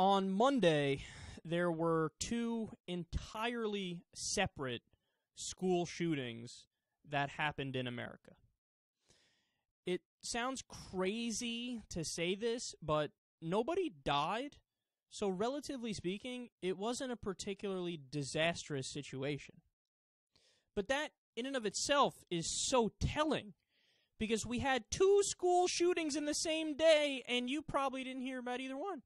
On Monday, there were two entirely separate school shootings that happened in America. It sounds crazy to say this, but nobody died, so relatively speaking, it wasn't a particularly disastrous situation. But that, in and of itself, is so telling, because we had two school shootings in the same day, and you probably didn't hear about either one.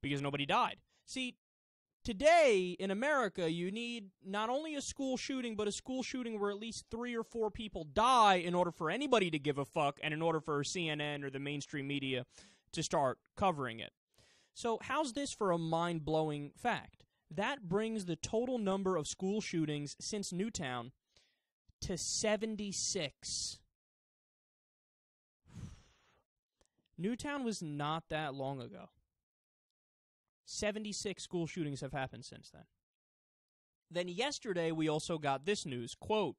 Because nobody died. See, today in America, you need not only a school shooting, but a school shooting where at least 3 or 4 people die in order for anybody to give a fuck and in order for CNN or the mainstream media to start covering it. So how's this for a mind-blowing fact? That brings the total number of school shootings since Newtown to 76. Newtown was not that long ago. 76 school shootings have happened since then. Then yesterday, we also got this news, quote,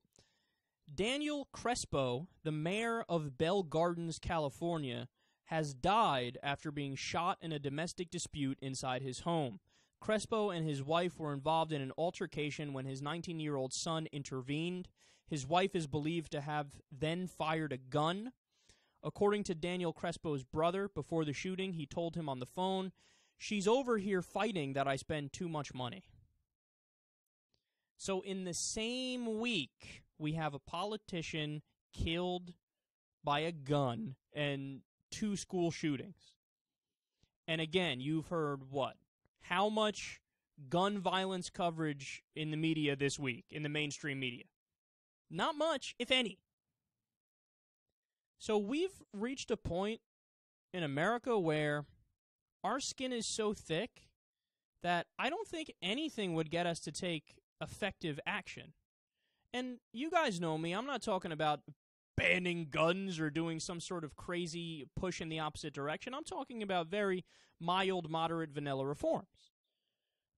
Daniel Crespo, the mayor of Bell Gardens, California, has died after being shot in a domestic dispute inside his home. Crespo and his wife were involved in an altercation when his 19-year-old son intervened. His wife is believed to have then fired a gun. According to Daniel Crespo's brother, before the shooting, he told him on the phone, "She's over here fighting that I spend too much money." So in the same week, we have a politician killed by a gun and 2 school shootings. And again, you've heard what? How much gun violence coverage in the media this week, in the mainstream media? Not much, if any. So we've reached a point in America where our skin is so thick that I don't think anything would get us to take effective action. And you guys know me, I'm not talking about banning guns or doing some sort of crazy push in the opposite direction. I'm talking about very mild, moderate, vanilla reforms.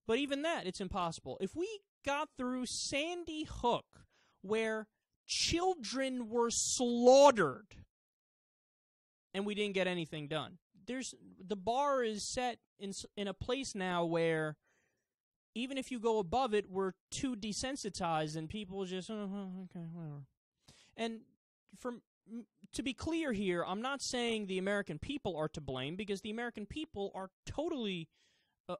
But even that, it's impossible. If we got through Sandy Hook, where children were slaughtered, and we didn't get anything done, the bar is set in a place now where even if you go above it, we're too desensitized and people just, okay, whatever. And to be clear here, I'm not saying the American people are to blame, because the American people are totally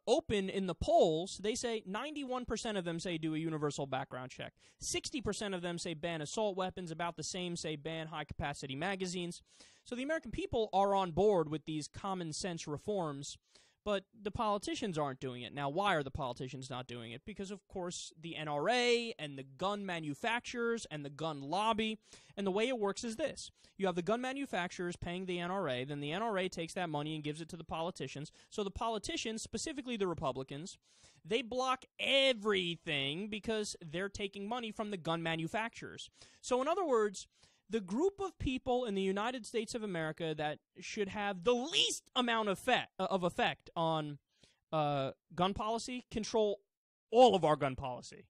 open in the polls. They say 91% of them say do a universal background check. 60% of them say ban assault weapons. About the same say ban high-capacity magazines. So the American people are on board with these common-sense reforms, but the politicians aren't doing it. Now, why are the politicians not doing it? Because, of course, the NRA and the gun manufacturers and the gun lobby, and the way it works is this. You have the gun manufacturers paying the NRA, then the NRA takes that money and gives it to the politicians. So the politicians, specifically the Republicans, they block everything because they're taking money from the gun manufacturers. So, in other words, the group of people in the United States of America that should have the least amount of effect on gun policy control all of our gun policy.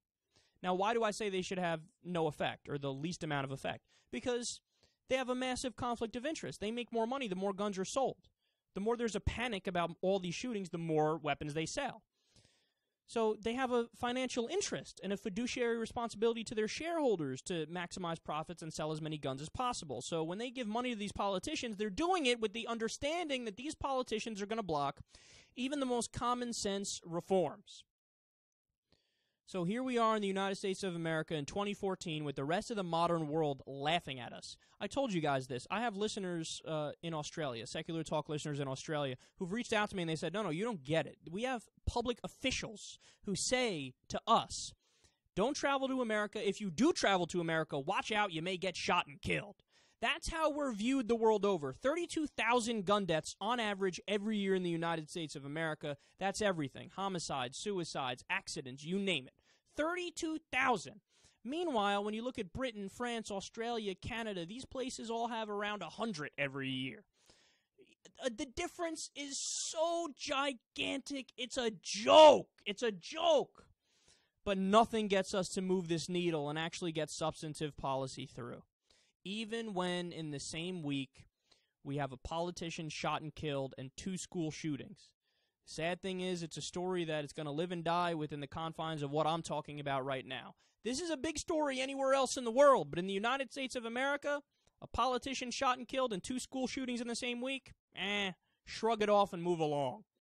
Now, why do I say they should have no effect or the least amount of effect? Because they have a massive conflict of interest. They make more money the more guns are sold. The more there's a panic about all these shootings, the more weapons they sell. So they have a financial interest and a fiduciary responsibility to their shareholders to maximize profits and sell as many guns as possible. So when they give money to these politicians, they're doing it with the understanding that these politicians are going to block even the most common sense reforms. So here we are in the United States of America in 2014 with the rest of the modern world laughing at us. I told you guys this. I have listeners in Australia, secular talk listeners in Australia, who've reached out to me and they said, no, you don't get it. We have public officials who say to us, don't travel to America. If you do travel to America, watch out, you may get shot and killed. That's how we're viewed the world over. 32,000 gun deaths on average every year in the United States of America. That's everything. Homicides, suicides, accidents, you name it. 32,000. Meanwhile, when you look at Britain, France, Australia, Canada, these places all have around 100 every year. The difference is so gigantic, it's a joke. It's a joke. But nothing gets us to move this needle and actually get substantive policy through. Even when in the same week we have a politician shot and killed and 2 school shootings. Sad thing is, it's a story that is going to live and die within the confines of what I'm talking about right now. This is a big story anywhere else in the world, but in the United States of America, a politician shot and killed and 2 school shootings in the same week? Shrug it off and move along.